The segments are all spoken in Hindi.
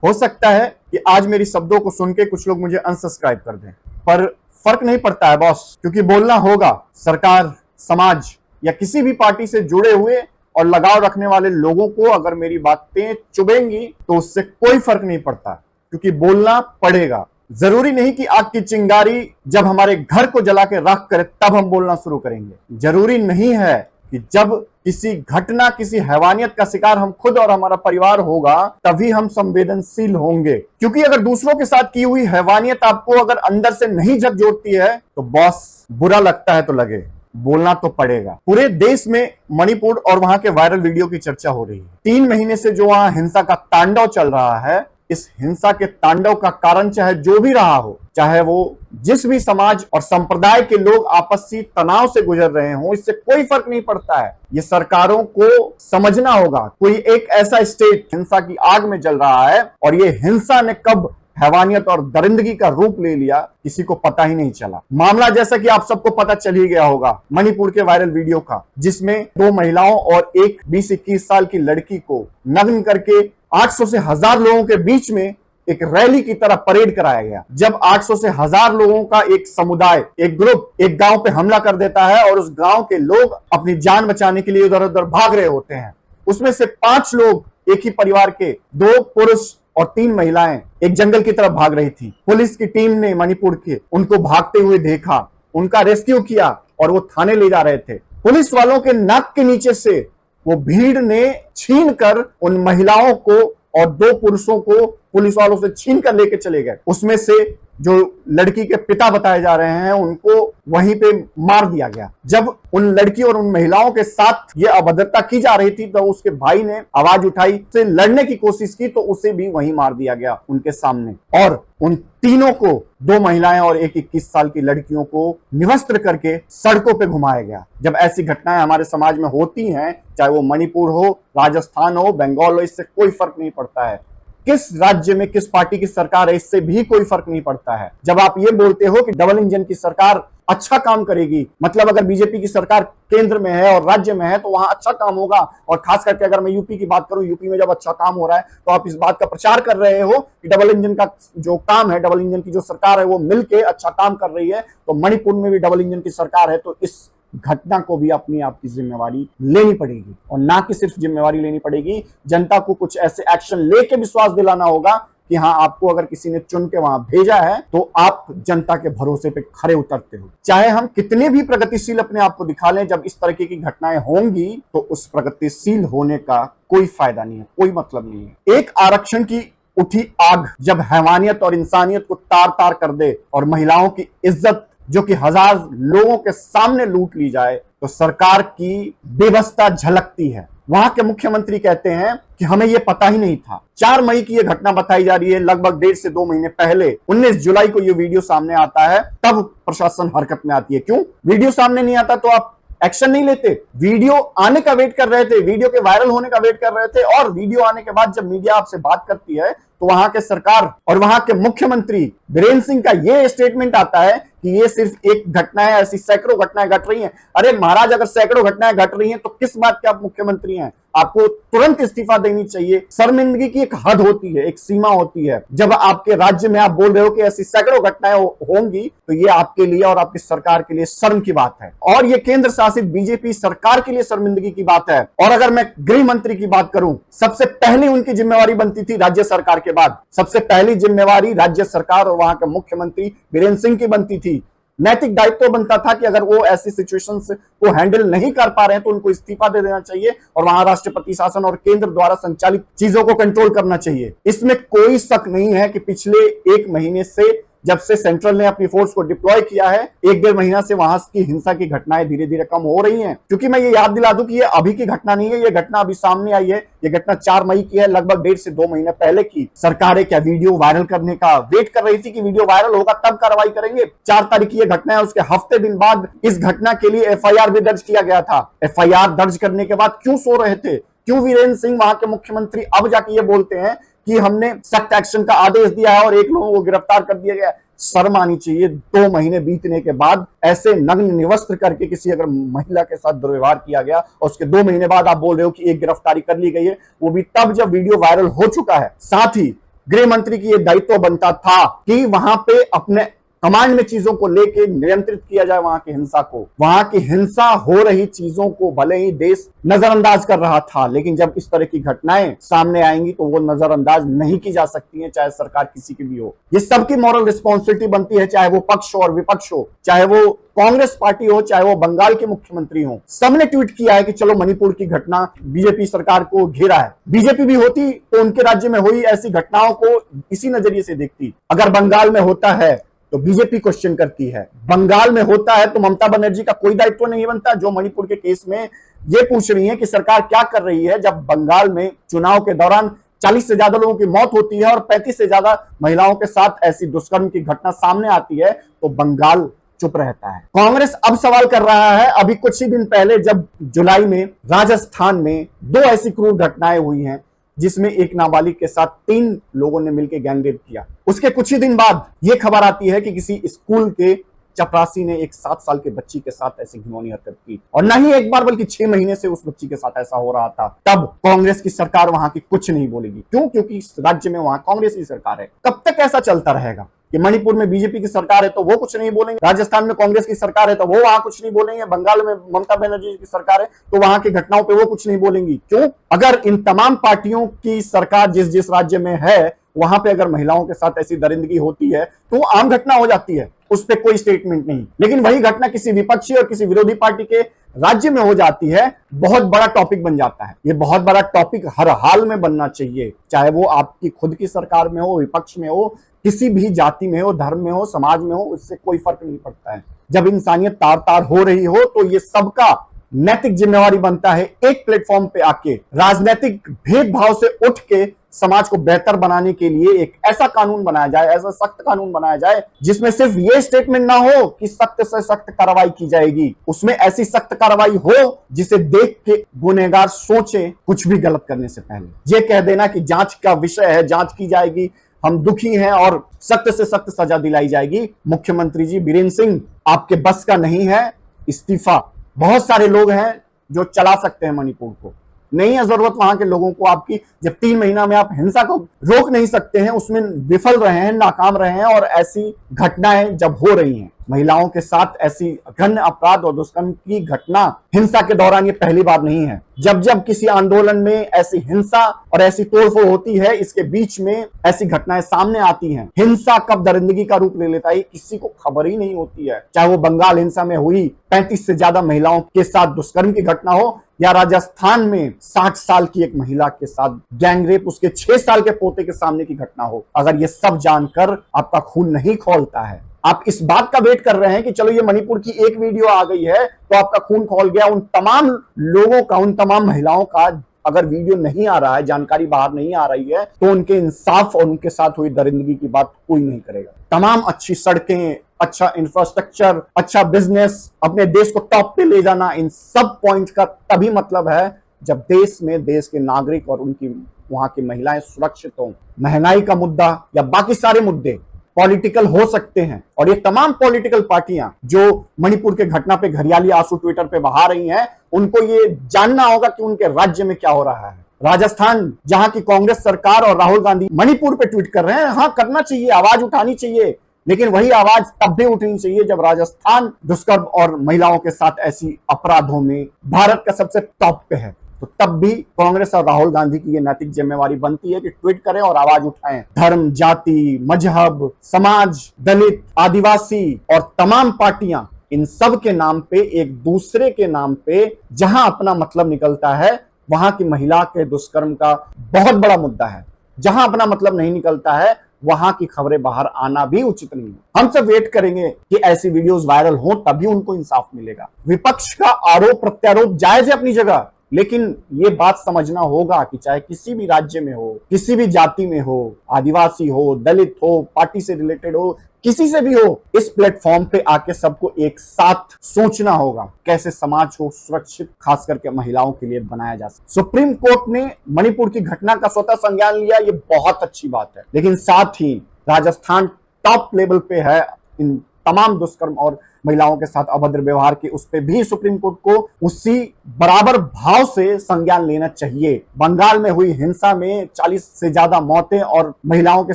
हो सकता है कि आज मेरी शब्दों को सुन के कुछ लोग मुझे अनसब्सक्राइब कर दें, पर फर्क नहीं पड़ता है बॉस, क्योंकि बोलना होगा। सरकार, समाज या किसी भी पार्टी से जुड़े हुए और लगाव रखने वाले लोगों को अगर मेरी बातें चुभेंगी तो उससे कोई फर्क नहीं पड़ता, क्योंकि बोलना पड़ेगा। जरूरी नहीं कि आग की चिंगारी जब हमारे घर को जला के राख करे तब हम बोलना शुरू करेंगे। जरूरी नहीं है कि जब किसी घटना, किसी हैवानियत का शिकार हम खुद और हमारा परिवार होगा तभी हम संवेदनशील होंगे। क्योंकि अगर दूसरों के साथ की हुई हैवानियत आपको अगर अंदर से नहीं झकझोरती है तो बॉस, बुरा लगता है तो लगे, बोलना तो पड़ेगा। पूरे देश में मणिपुर और वहां के वायरल वीडियो की चर्चा हो रही है। 3 महीने से जो वहां हिंसा का तांडव चल रहा है, इस हिंसा के तांडव का कारण चाहे जो भी रहा हो, चाहे वो जिस भी समाज और संप्रदाय के लोग आपसी तनाव से गुजर रहे हों, इससे कोई फर्क नहीं पड़ता है। ये सरकारों को समझना होगा। कोई एक ऐसा स्टेट हिंसा की आग में जल रहा है और ये हिंसा ने कब हैवानियत और दरिंदगी का रूप ले लिया, किसी को पता ही नहीं चला। मामला जैसा कि आप सबको पता चल ही गया होगा, मणिपुर के वायरल वीडियो का, जिसमें 2 महिलाओं और एक 20-21 साल की लड़की को नग्न करके 800 से 1000 लोगों के बीच में एक रैली की तरह परेड कराया गया। जब 800 से 1000 लोगों का एक समुदाय, एक ग्रुप एक गांव पे हमला कर देता है और उस गांव के लोग अपनी जान बचाने के लिए इधर उधर भाग रहे होते हैं, उसमें से 5 लोग एक ही परिवार के, 2 पुरुष और 3 महिलाएं एक जंगल की तरफ भाग रही थी। पुलिस की टीम ने मणिपुर के उनको भागते हुए देखा, उनका रेस्क्यू किया और वो थाने ले जा रहे थे। पुलिस वालों के नाक के नीचे से वो भीड़ ने छीनकर उन महिलाओं को और 2 पुरुषों को पुलिस वालों से छीन कर लेके चले गए। उसमें से जो लड़की के पिता बताए जा रहे हैं उनको वहीं पे मार दिया गया। जब उन लड़की और उन महिलाओं के साथ ये अभद्रता की जा रही थी तो उसके भाई ने आवाज उठाई, से लड़ने की कोशिश की तो उसे भी वहीं मार दिया गया उनके सामने। और उन तीनों को, 2 महिलाएं और एक 21 साल की लड़कियों को निवस्त्र करके सड़कों पे घुमाया गया। जब ऐसी घटनाएं हमारे समाज में होती हैं, चाहे वो मणिपुर हो, राजस्थान हो, बंगाल हो, इससे कोई फर्क नहीं पड़ता है। किस राज्य में किस पार्टी की सरकार है, इससे भी कोई फर्क नहीं पड़ता है। जब आप ये बोलते हो कि डबल इंजन की सरकार अच्छा काम करेगी, मतलब अगर बीजेपी की सरकार केंद्र में है और राज्य में है तो वहां अच्छा काम होगा। और खास करके अगर मैं यूपी की बात करूं, यूपी में जब अच्छा काम हो रहा है तो आप इस बात का प्रचार कर रहे हो कि डबल इंजन का जो काम है, डबल इंजन की जो सरकार है वो मिलके अच्छा काम कर रही है। तो मणिपुर में भी डबल इंजन की सरकार है तो इस घटना को भी अपनी आपकी जिम्मेवारी लेनी पड़ेगी। और ना कि सिर्फ जिम्मेवारी लेनी पड़ेगी, जनता को कुछ ऐसे एक्शन लेके विश्वास दिलाना होगा कि हाँ, आपको अगर किसी ने चुन के वहां भेजा है तो आप जनता के भरोसे पे खरे उतरते हो। चाहे हम कितने भी प्रगतिशील अपने आप को दिखा लें, जब इस तरीके की घटनाएं होंगी तो उस प्रगतिशील होने का कोई फायदा नहीं है, कोई मतलब नहीं है। एक आरक्षण की उठी आग जब हैवानियत और इंसानियत को तार तार कर दे और महिलाओं की इज्जत जो कि 1000 लोगों के सामने लूट ली जाए तो सरकार की बेबसता झलकती है। वहां के मुख्यमंत्री कहते हैं कि हमें यह पता ही नहीं था। 4 मई की यह घटना बताई जा रही है, लगभग 1.5 से 2 महीने पहले 19 जुलाई को यह वीडियो सामने आता है, तब प्रशासन हरकत में आती है। क्यों वीडियो सामने नहीं आता तो आप एक्शन नहीं लेते? वीडियो आने का वेट कर रहे थे, वीडियो के वायरल होने का वेट कर रहे थे, और वीडियो आने के बाद जब मीडिया आपसे बात करती है तो वहां के सरकार और वहां के मुख्यमंत्री बीरेंद्र सिंह का यह स्टेटमेंट आता है कि ये सिर्फ एक घटना है, ऐसी सैकड़ों घटनाएं घट रही हैं। अरे महाराज, अगर सैकड़ों घटनाएं घट रही हैं तो किस बात के आप मुख्यमंत्री हैं? आपको तुरंत इस्तीफा देनी चाहिए। शर्मिंदगी की एक हद होती है, एक सीमा होती है। जब आपके राज्य में आप बोल रहे हो कि ऐसी सैकड़ों घटनाएं होंगी तो ये आपके लिए और आपकी सरकार के लिए शर्म की बात है, और ये केंद्र शासित बीजेपी सरकार के लिए शर्मिंदगी की बात है। और अगर मैं गृह मंत्री की बात करूं, सबसे पहली उनकी जिम्मेवारी बनती थी राज्य सरकार के बाद, सबसे पहली जिम्मेवारी राज्य सरकार और वहां के मुख्यमंत्री बीरेंद्र सिंह की बनती थी। नैतिक दायित्व बनता था कि अगर वो ऐसी सिचुएशंस को हैंडल नहीं कर पा रहे हैं तो उनको इस्तीफा दे देना चाहिए और वहां राष्ट्रपति शासन और केंद्र द्वारा संचालित चीजों को कंट्रोल करना चाहिए। इसमें कोई शक नहीं है कि पिछले 1 महीने से, जब से सेंट्रल ने अपनी फोर्स को डिप्लॉय किया है, 1-1.5 महीना से वहां की हिंसा की घटनाएं धीरे धीरे कम हो रही हैं। क्योंकि मैं ये याद दिला दूं कि ये अभी की घटना नहीं है, ये घटना अभी सामने आई है। ये घटना 4 मई की है, लगभग 1.5 से 2 महीने पहले की। सरकारें क्या वीडियो वायरल करने का वेट कर रही थी कि वीडियो वायरल होगा तब कार्रवाई करेंगे? 4 तारीख की ये घटना है, उसके हफ्ते दिन बाद इस घटना के लिए FIR भी दर्ज किया गया था। FIR दर्ज करने के बाद क्यों सो रहे थे? क्यों वीरेंद्र सिंह, वहां के मुख्यमंत्री, अब जाके ये बोलते हैं कि हमने सख्त एक्शन का आदेश दिया है और 1 लोगों को गिरफ्तार कर दिया गया? शर्म आनी चाहिए। 2 महीने बीतने के बाद ऐसे नग्न निवस्त्र करके किसी अगर महिला के साथ दुर्व्यवहार किया गया और उसके 2 महीने बाद आप बोल रहे हो कि एक गिरफ्तारी कर ली गई है, वो भी तब जब वीडियो वायरल हो चुका है। साथ ही गृह मंत्री की यह दायित्व बनता था कि वहां पे अपने कमांड में चीजों को लेके नियंत्रित किया जाए वहां की हिंसा को। वहां की हिंसा हो रही चीजों को भले ही देश नजरअंदाज कर रहा था, लेकिन जब इस तरह की घटनाएं सामने आएंगी तो वो नजरअंदाज नहीं की जा सकती हैं, चाहे सरकार किसी की भी हो। ये सबकी मॉरल रिस्पॉन्सिबिलिटी बनती है, चाहे वो पक्ष हो और विपक्ष हो, चाहे वो कांग्रेस पार्टी हो, चाहे वो बंगाल के मुख्यमंत्री हो। सबने ट्वीट किया है कि चलो मणिपुर की घटना बीजेपी सरकार को घेरा है। बीजेपी भी होती तो उनके राज्य में हुई ऐसी घटनाओं को इसी नजरिए से देखती। अगर बंगाल में होता है तो बीजेपी क्वेश्चन करती है, बंगाल में होता है तो ममता बनर्जी का कोई दायित्व नहीं बनता, जो मणिपुर के केस में ये पूछ रही है कि सरकार क्या कर रही है। जब बंगाल में चुनाव के दौरान 40 से ज्यादा लोगों की मौत होती है और 35 से ज्यादा महिलाओं के साथ ऐसी दुष्कर्म की घटना सामने आती है तो बंगाल चुप रहता है। कांग्रेस अब सवाल कर रहा है, अभी कुछ ही दिन पहले जब जुलाई में राजस्थान में 2 ऐसी क्रूर घटनाएं हुई हैं जिसमें एक नाबालिग के साथ 3 लोगों ने मिलकर गैंगरेप किया। उसके कुछ ही दिन बाद यह खबर आती है कि किसी स्कूल के चपरासी ने एक 7 साल के बच्ची के साथ ऐसी घिनौनी हरकत की, और न ही एक बार बल्कि 6 महीने से उस बच्ची के साथ ऐसा हो रहा था। तब कांग्रेस की सरकार वहां की कुछ नहीं बोलेगी। क्यों? क्योंकि इस राज्य में वहां कांग्रेस की सरकार है। कब तक ऐसा चलता रहेगा कि मणिपुर में बीजेपी की सरकार है तो वो कुछ नहीं बोलेंगे, राजस्थान में कांग्रेस की सरकार है तो वो वहां कुछ नहीं बोलेंगे, बंगाल में ममता बनर्जी की सरकार है तो वहां की घटनाओं पे वो कुछ नहीं बोलेंगी? क्यों? अगर इन तमाम पार्टियों की सरकार जिस जिस राज्य में है वहां पे अगर महिलाओं के साथ ऐसी दरिंदगी होती है तो वो आम घटना हो जाती है, उस पर कोई स्टेटमेंट नहीं। लेकिन वही घटना किसी विपक्षी और किसी विरोधी पार्टी के राज्य में हो जाती है, बहुत बड़ा टॉपिक बन जाता है। ये बहुत बड़ा टॉपिक हर हाल में बनना चाहिए, चाहे वो आपकी खुद की सरकार में हो, विपक्ष में हो, किसी भी जाति में हो, धर्म में हो, समाज में हो, इससे कोई फर्क नहीं पड़ता है। जब इंसानियत तार तार हो रही हो तो ये सबका नैतिक जिम्मेवारी बनता है एक प्लेटफॉर्म पे आके राजनीतिक भेदभाव से उठ के समाज को बेहतर बनाने के लिए एक ऐसा कानून बनाया जाए, ऐसा सख्त कानून बनाया जाए जिसमें सिर्फ ये स्टेटमेंट ना हो कि सख्त से सख्त कार्रवाई की जाएगी, उसमें ऐसी सख्त कार्रवाई हो जिसे देख के गुनहगार सोचे कुछ भी गलत करने से पहले। ये कह देना कि जांच का विषय है, जांच की जाएगी, हम दुखी हैं और सख्त से सख्त सजा दिलाई जाएगी। मुख्यमंत्री जी बीरेंद्र सिंह, आपके बस का नहीं है, इस्तीफा। बहुत सारे लोग हैं जो चला सकते हैं मणिपुर को, नहीं है जरूरत वहां के लोगों को आपकी। जब 3 महीना में आप हिंसा को रोक नहीं सकते हैं, उसमें विफल रहे हैं, नाकाम रहे हैं, और ऐसी घटनाएं जब हो रही हैं महिलाओं के साथ, ऐसी घृण्य अपराध और दुष्कर्म की घटना हिंसा के दौरान ये पहली बार नहीं है। जब जब किसी आंदोलन में ऐसी हिंसा और ऐसी तोड़फोड़ होती है, इसके बीच में ऐसी घटनाएं सामने आती हैं। हिंसा कब दरिंदगी का रूप ले लेता है किसी को खबर ही नहीं होती है। चाहे वो बंगाल हिंसा में हुई 35 से ज्यादा महिलाओं के साथ दुष्कर्म की घटना हो, या राजस्थान में 60 साल की एक महिला के साथ गैंगरेप उसके 6 साल के पोते के सामने की घटना हो। अगर ये सब जानकर आपका खून नहीं खौलता है, आप इस बात का वेट कर रहे हैं कि चलो ये मणिपुर की एक वीडियो आ गई है तो आपका खून खौल गया, उन तमाम लोगों का, उन तमाम महिलाओं का अगर वीडियो नहीं आ रहा है, जानकारी बाहर नहीं आ रही है, तो उनके इंसाफ और उनके साथ हुई दरिंदगी की बात कोई नहीं करेगा। तमाम अच्छी सड़कें, अच्छा इंफ्रास्ट्रक्चर, अच्छा बिजनेस, अपने देश को टॉप पे ले जाना, इन सब पॉइंट का तभी मतलब है जब देश में देश के नागरिक और उनकी वहां की महिलाएं सुरक्षित हों। महंगाई का मुद्दा या बाकी सारे मुद्दे पॉलिटिकल हो सकते हैं, और ये तमाम पॉलिटिकल पार्टियां जो मणिपुर के घटना पे घरियाली आंसू ट्विटर पे बहा रही हैं, उनको ये जानना होगा कि उनके राज्य में क्या हो रहा है। राजस्थान जहां की कांग्रेस सरकार और राहुल गांधी मणिपुर पे ट्वीट कर रहे हैं, हाँ करना चाहिए, आवाज उठानी चाहिए, लेकिन वही आवाज तब भी उठनी चाहिए जब राजस्थान दुष्कर्म और महिलाओं के साथ ऐसी अपराधों में भारत का सबसे टॉप पे है। तो तब भी कांग्रेस और राहुल गांधी की ये नैतिक जिम्मेवारी बनती है कि ट्वीट करें और आवाज उठाएं। धर्म, जाति, मजहब, समाज, दलित, आदिवासी और तमाम पार्टियां, इन सब के नाम पे, एक दूसरे के नाम पे जहां अपना मतलब निकलता है, वहां की महिला के दुष्कर्म का बहुत बड़ा मुद्दा है। जहां अपना मतलब नहीं निकलता है, वहां की खबरें बाहर आना भी उचित नहीं है। हम सब वेट करेंगे कि ऐसी वीडियोस वायरल हो, तभी उनको इंसाफ मिलेगा। विपक्ष का आरोप प्रत्यारोप जायज है अपनी जगह, लेकिन ये बात समझना होगा कि चाहे किसी भी राज्य में हो, किसी भी जाति में हो, आदिवासी हो, दलित हो, पार्टी से रिलेटेड हो, किसी से भी हो, इस प्लेटफॉर्म पे आके सबको एक साथ सोचना होगा कैसे समाज को सुरक्षित खास करके महिलाओं के लिए बनाया जा सके। सुप्रीम कोर्ट ने मणिपुर की घटना का स्वतः संज्ञान लिया, ये बहुत अच्छी बात है, लेकिन साथ ही राजस्थान टॉप लेवल पे है इन तमाम दुष्कर्म और महिलाओं के साथ अभद्र व्यवहार की, उस पर भी सुप्रीम कोर्ट को उसी बराबर भाव से संज्ञान लेना चाहिए। बंगाल में हुई हिंसा में 40 से ज्यादा मौतें और महिलाओं के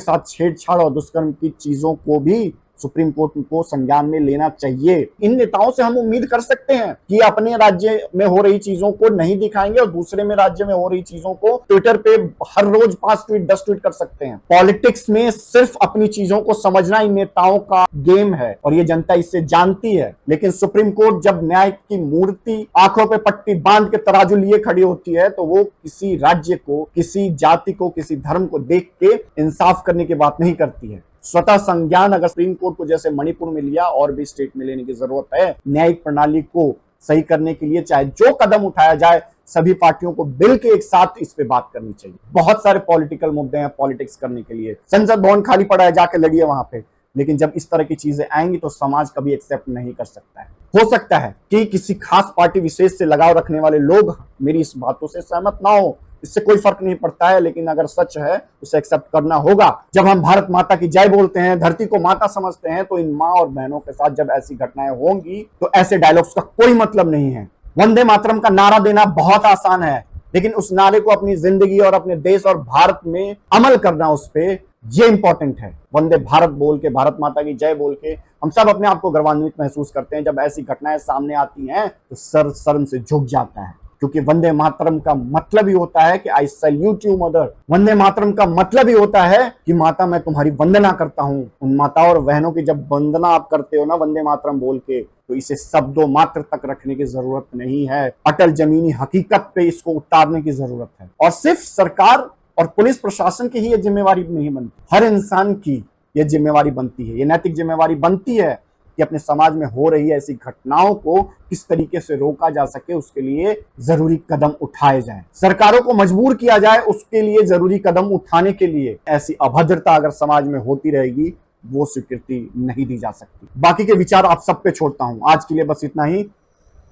साथ छेड़छाड़ और दुष्कर्म की चीजों को भी सुप्रीम कोर्ट को संज्ञान में लेना चाहिए। इन नेताओं से हम उम्मीद कर सकते हैं कि अपने राज्य में हो रही चीजों को नहीं दिखाएंगे और दूसरे में राज्य में हो रही चीजों को ट्विटर पे हर रोज 5 ट्वीट 10 ट्वीट कर सकते हैं। पॉलिटिक्स में सिर्फ अपनी चीजों को समझना इन नेताओं का गेम है और ये जनता इससे जानती है। लेकिन सुप्रीम कोर्ट जब न्याय की मूर्ति आंखों पे पट्टी बांध के तराजू लिए खड़ी होती है तो वो किसी राज्य को, किसी जाति को, किसी धर्म को देख के इंसाफ करने की बात नहीं करती है। स्वतः संज्ञान अगर सुप्रीम कोर्ट को जैसे मणिपुर में लिया और भी स्टेट में लेने की जरूरत है। न्यायिक प्रणाली को सही करने के लिए चाहे जो कदम उठाया जाए, सभी पार्टियों को मिल के एक साथ इस पे बात करनी चाहिए। बहुत सारे पॉलिटिकल मुद्दे हैं पॉलिटिक्स करने के लिए, संसद भवन खाली पड़ा है, जाके लड़िए वहां पे। लेकिन जब इस तरह की चीजें आएंगी तो समाज कभी एक्सेप्ट नहीं कर सकता है। हो सकता है कि किसी खास पार्टी विशेष से लगाव रखने वाले लोग मेरी इस बातों से सहमत ना हो, इससे कोई फर्क नहीं पड़ता है, लेकिन अगर सच है उसे एक्सेप्ट करना होगा। जब हम भारत माता की जय बोलते हैं, धरती को माता समझते हैं, तो इन माँ और बहनों के साथ जब ऐसी घटनाएं होंगी तो ऐसे डायलॉग्स का कोई मतलब नहीं है। वंदे मातरम का नारा देना बहुत आसान है, लेकिन उस नारे को अपनी जिंदगी और अपने देश और भारत में अमल करना, उस पे ये इंपॉर्टेंट है। वंदे भारत बोल के, भारत माता की जय बोल के हम सब अपने आप को गौरवान्वित महसूस करते हैं। जब ऐसी घटनाएं सामने आती हैं तो सर शर्म से झुक जाता है, क्योंकि वंदे मातरम का मतलब ही होता है कि आई salute you mother. Vande Mataram का मतलब ही होता है कि माता मैं तुम्हारी वंदना करता हूं। उन माताओं और बहनों की जब वंदना आप करते हो ना वंदे मातरम बोल के, तो इसे शब्दों मात्र तक रखने की जरूरत नहीं है, अटल जमीनी हकीकत पे इसको उतारने की जरूरत है। और सिर्फ सरकार और पुलिस प्रशासन की ही ये जिम्मेवारी नहीं बनती, हर इंसान की ये जिम्मेवारी बनती है, ये नैतिक जिम्मेवारी बनती है कि अपने समाज में हो रही ऐसी घटनाओं को किस तरीके से रोका जा सके, उसके लिए जरूरी कदम उठाए जाएं। सरकारों को मजबूर किया जाए उसके लिए जरूरी कदम उठाने के लिए। ऐसी अभद्रता अगर समाज में होती रहेगी वो स्वीकृति नहीं दी जा सकती। बाकी के विचार आप सब पे छोड़ता हूं। आज के लिए बस इतना ही।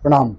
प्रणाम।